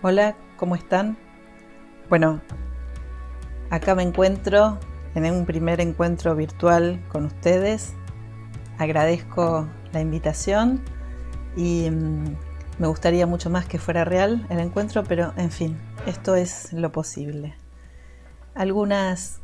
Hola, ¿cómo están? Bueno, acá me encuentro en un primer encuentro virtual con ustedes. Agradezco la invitación y me gustaría mucho más que fuera real el encuentro, pero en fin, esto es lo posible. Algunas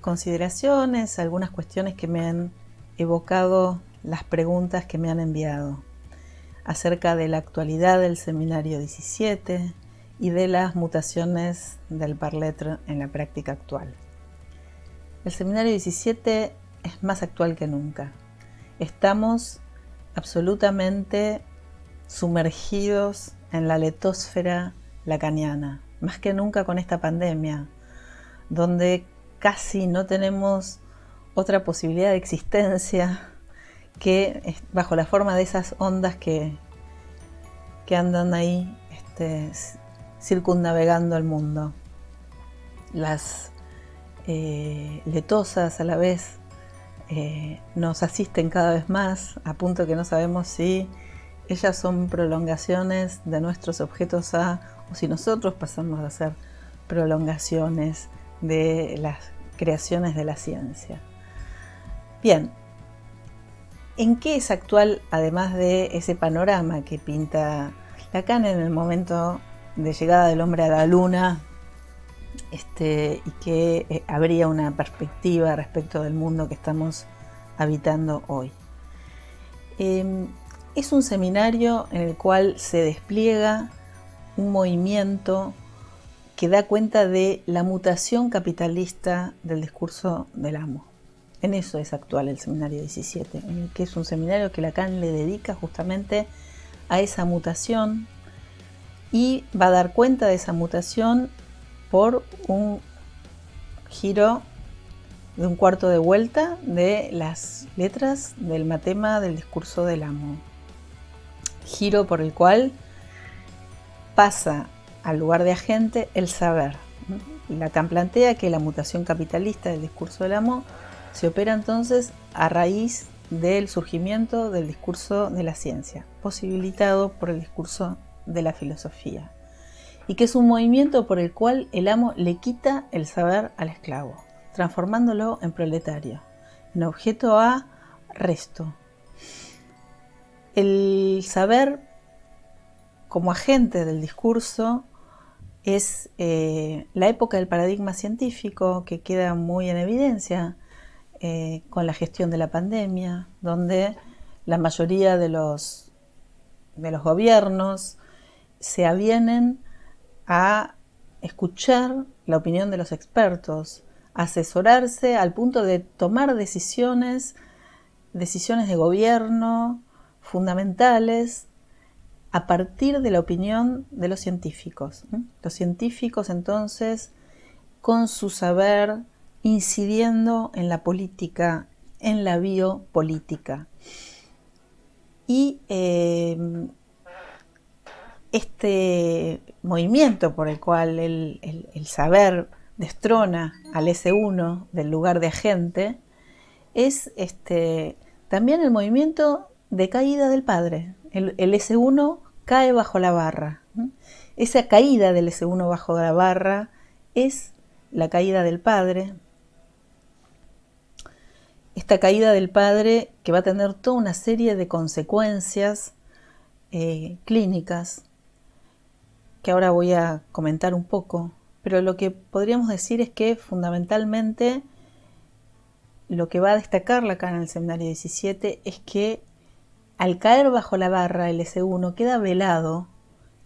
consideraciones, algunas cuestiones que me han evocado las preguntas que me han enviado acerca de la actualidad del Seminario 17 y de las mutaciones del Parlettre en la práctica actual. El Seminario 17 es más actual que nunca. Estamos absolutamente sumergidos en la letósfera lacaniana, más que nunca con esta pandemia, donde casi no tenemos otra posibilidad de existencia que bajo la forma de esas ondas que andan ahí circunnavegando el mundo. Las letosas a la vez nos asisten cada vez más, a punto que no sabemos si ellas son prolongaciones de nuestros objetos A o si nosotros pasamos a ser prolongaciones de las creaciones de la ciencia. Bien, ¿en qué es actual, además de ese panorama que pinta Lacan en el momento de llegada del hombre a la luna y que habría una perspectiva respecto del mundo que estamos habitando hoy? Es un seminario en el cual se despliega un movimiento que da cuenta de la mutación capitalista del discurso del amo. En eso es actual el Seminario 17, en el que es un seminario que Lacan le dedica justamente a esa mutación y va a dar cuenta de esa mutación por un giro de un cuarto de vuelta de las letras del matema del discurso del amo. Giro por el cual pasa al lugar de agente el saber. Lacan plantea que la mutación capitalista del discurso del amo se opera entonces a raíz del surgimiento del discurso de la ciencia, posibilitado por el discurso de la filosofía, y que es un movimiento por el cual el amo le quita el saber al esclavo, transformándolo en proletario, en objeto a resto. El saber como agente del discurso es la época del paradigma científico, que queda muy en evidencia con la gestión de la pandemia, donde la mayoría de los gobiernos se avienen a escuchar la opinión de los expertos, a asesorarse al punto de tomar decisiones de gobierno fundamentales a partir de la opinión de los científicos. Los científicos entonces, con su saber, incidiendo en la política, en la biopolítica. Y este movimiento por el cual el saber destrona al S1 del lugar de agente es también el movimiento de caída del padre. El S1 cae bajo la barra. Esa caída del S1 bajo la barra es la caída del padre. Esta caída del padre que va a tener toda una serie de consecuencias clínicas que ahora voy a comentar un poco, pero lo que podríamos decir es que fundamentalmente lo que va a destacar Lacan en el Seminario 17 es que al caer bajo la barra el S1 queda velado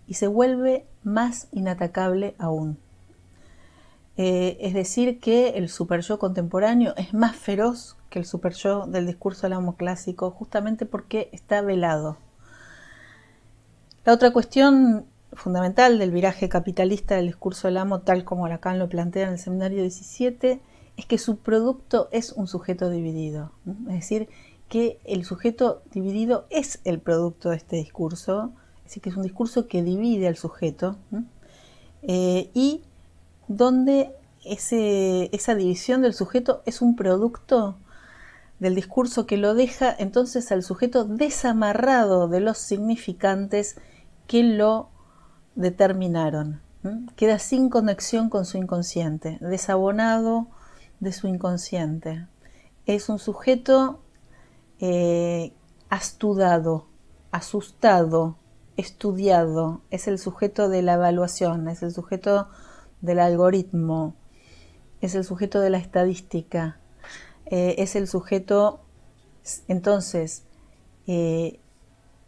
y se vuelve más inatacable aún. Es decir, que el superyo contemporáneo es más feroz que el superyo del discurso del amo clásico, justamente porque está velado. La otra cuestión fundamental del viraje capitalista del discurso del amo, tal como Lacan lo plantea en el Seminario 17, es que su producto es un sujeto dividido. Es decir, que el sujeto dividido es el producto de este discurso, es decir, que es un discurso que divide al sujeto, y donde esa división del sujeto es un producto del discurso que lo deja entonces al sujeto desamarrado de los significantes que lo determinaron. Queda sin conexión con su inconsciente, desabonado de su inconsciente. Es un sujeto astudado, asustado, estudiado. Es el sujeto de la evaluación, es el sujeto del algoritmo, es el sujeto de la estadística, es el sujeto, entonces,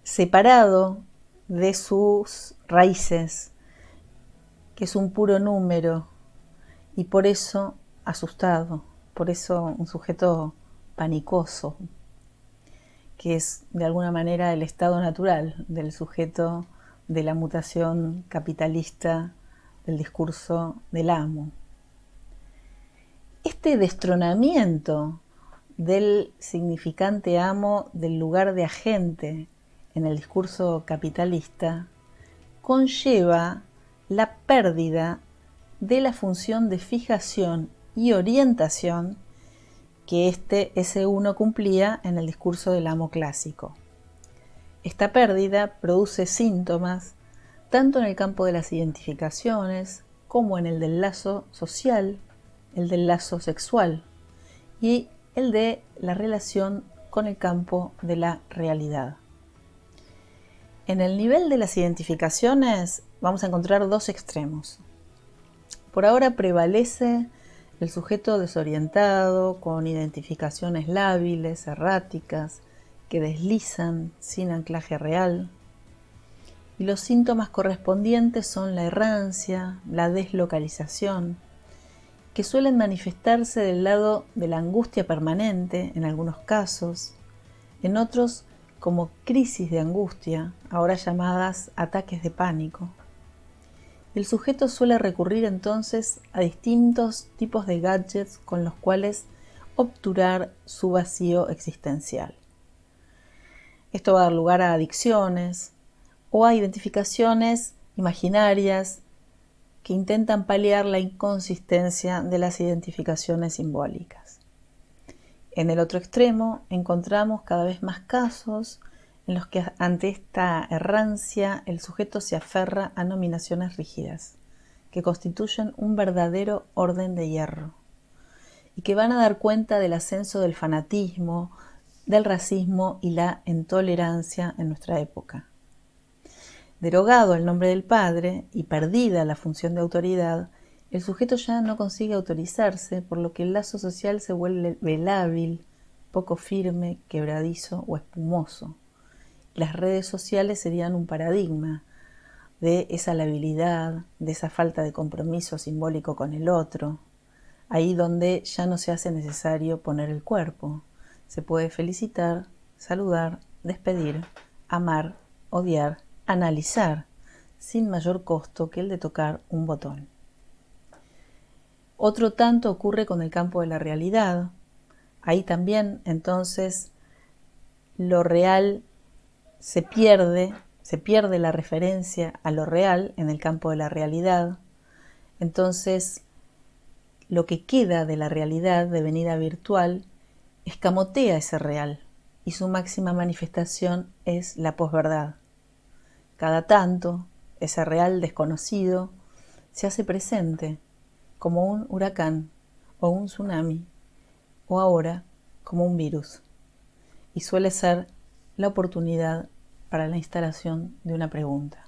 separado de sus raíces, que es un puro número, y por eso asustado, por eso un sujeto panicoso, que es de alguna manera el estado natural del sujeto de la mutación capitalista del discurso del amo. Este destronamiento del significante amo del lugar de agente en el discurso capitalista conlleva la pérdida de la función de fijación y orientación que este S1 cumplía en el discurso del amo clásico. Esta pérdida produce síntomas tanto en el campo de las identificaciones como en el del lazo social, el del lazo sexual y el de la relación con el campo de la realidad. En el nivel de las identificaciones vamos a encontrar dos extremos. Por ahora prevalece el sujeto desorientado, con identificaciones lábiles, erráticas, que deslizan sin anclaje real. Y los síntomas correspondientes son la errancia, la deslocalización, que suelen manifestarse del lado de la angustia permanente en algunos casos, en otros como crisis de angustia, ahora llamadas ataques de pánico. El sujeto suele recurrir entonces a distintos tipos de gadgets con los cuales obturar su vacío existencial. Esto va a dar lugar a adicciones o a identificaciones imaginarias que intentan paliar la inconsistencia de las identificaciones simbólicas. En el otro extremo encontramos cada vez más casos en los que ante esta errancia el sujeto se aferra a nominaciones rígidas, que constituyen un verdadero orden de hierro, y que van a dar cuenta del ascenso del fanatismo, del racismo y la intolerancia en nuestra época. Derogado el nombre del padre y perdida la función de autoridad, el sujeto ya no consigue autorizarse, por lo que el lazo social se vuelve lábil, poco firme, quebradizo o espumoso. Las redes sociales serían un paradigma de esa labilidad, de esa falta de compromiso simbólico con el otro, ahí donde ya no se hace necesario poner el cuerpo. Se puede felicitar, saludar, despedir, amar, odiar, analizar, sin mayor costo que el de tocar un botón. Otro tanto ocurre con el campo de la realidad. Ahí también, entonces, lo real se pierde la referencia a lo real en el campo de la realidad. Entonces, lo que queda de la realidad devenida virtual escamotea ese real y su máxima manifestación es la posverdad. Cada tanto, ese real desconocido se hace presente como un huracán o un tsunami o ahora como un virus y suele ser la oportunidad para la instalación de una pregunta.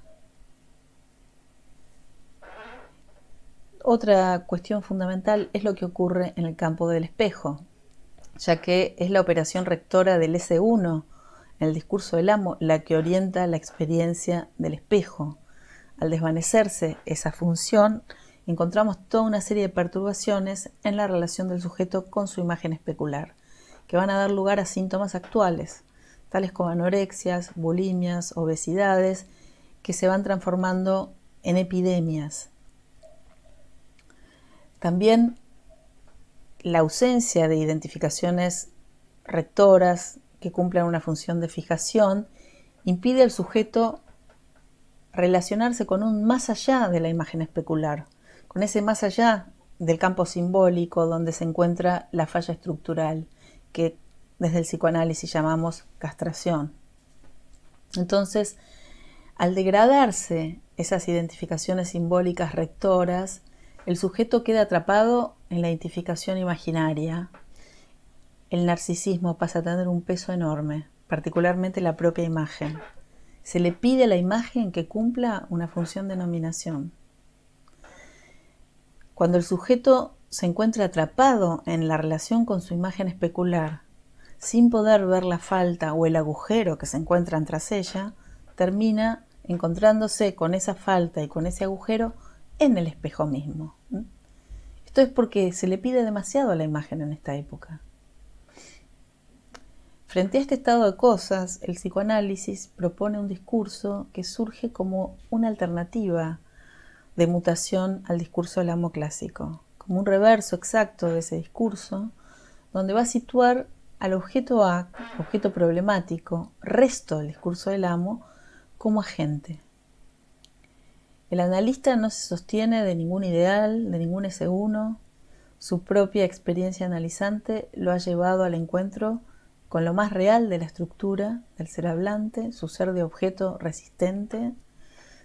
Otra cuestión fundamental es lo que ocurre en el campo del espejo, ya que es la operación rectora del S1 en el discurso del amo la que orienta la experiencia del espejo. Al desvanecerse esa función, encontramos toda una serie de perturbaciones en la relación del sujeto con su imagen especular, que van a dar lugar a síntomas actuales, tales como anorexias, bulimias, obesidades, que se van transformando en epidemias. También la ausencia de identificaciones rectoras que cumplan una función de fijación impide al sujeto relacionarse con un más allá de la imagen especular, con ese más allá del campo simbólico donde se encuentra la falla estructural, que desde el psicoanálisis llamamos castración. Entonces, al degradarse esas identificaciones simbólicas rectoras, el sujeto queda atrapado en la identificación imaginaria. El narcisismo pasa a tener un peso enorme, particularmente la propia imagen. Se le pide a la imagen que cumpla una función de nominación. Cuando el sujeto se encuentra atrapado en la relación con su imagen especular, sin poder ver la falta o el agujero que se encuentran tras ella, termina encontrándose con esa falta y con ese agujero en el espejo mismo. Esto es porque se le pide demasiado a la imagen en esta época. Frente a este estado de cosas, el psicoanálisis propone un discurso que surge como una alternativa de mutación al discurso del amo clásico, como un reverso exacto de ese discurso, donde va a situar al objeto A, objeto problemático, resto del discurso del amo, como agente. El analista no se sostiene de ningún ideal, de ningún ese uno. Su propia experiencia analizante lo ha llevado al encuentro con lo más real de la estructura del ser hablante, su ser de objeto resistente,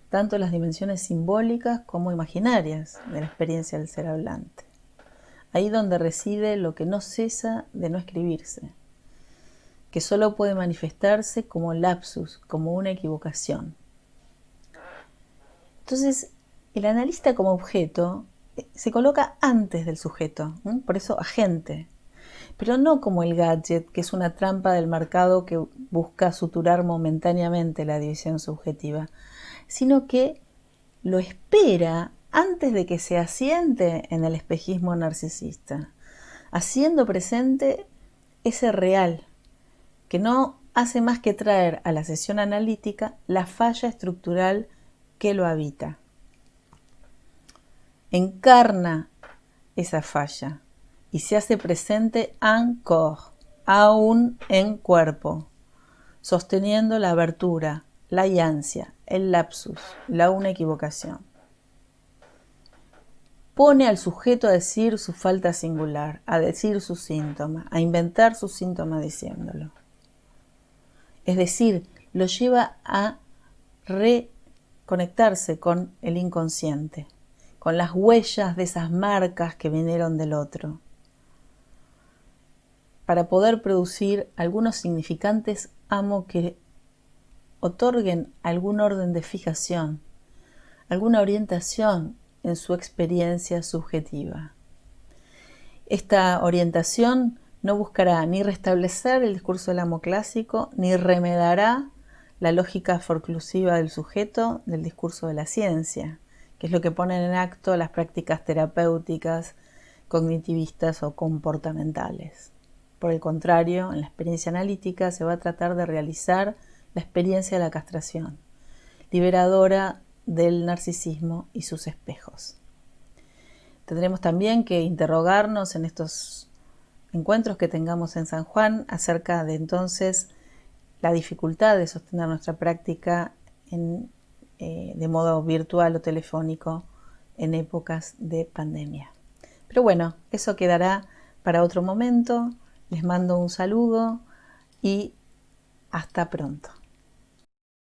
tanto en las dimensiones simbólicas como imaginarias de la experiencia del ser hablante. Ahí donde reside lo que no cesa de no escribirse, que solo puede manifestarse como lapsus, como una equivocación. Entonces, el analista como objeto se coloca antes del sujeto, por eso agente, pero no como el gadget, que es una trampa del mercado que busca suturar momentáneamente la división subjetiva, sino que lo espera antes de que se asiente en el espejismo narcisista, haciendo presente ese real, que no hace más que traer a la sesión analítica la falla estructural que lo habita. Encarna esa falla y se hace presente en corps, aún en cuerpo, sosteniendo la abertura, la iancia, el lapsus, la una equivocación. Pone al sujeto a decir su falta singular, a decir su síntoma, a inventar su síntoma diciéndolo. Es decir, lo lleva a reconectarse con el inconsciente, con las huellas de esas marcas que vinieron del otro, para poder producir algunos significantes amo que otorguen algún orden de fijación, alguna orientación en su experiencia subjetiva. Esta orientación no buscará ni restablecer el discurso del amo clásico, ni remedará la lógica forclusiva del sujeto del discurso de la ciencia, que es lo que ponen en acto las prácticas terapéuticas, cognitivistas o comportamentales. Por el contrario, en la experiencia analítica se va a tratar de realizar la experiencia de la castración, liberadora del narcisismo y sus espejos. Tendremos también que interrogarnos en estos encuentros que tengamos en San Juan acerca de entonces la dificultad de sostener nuestra práctica de modo virtual o telefónico en épocas de pandemia. Pero bueno, eso quedará para otro momento. Les mando un saludo y hasta pronto.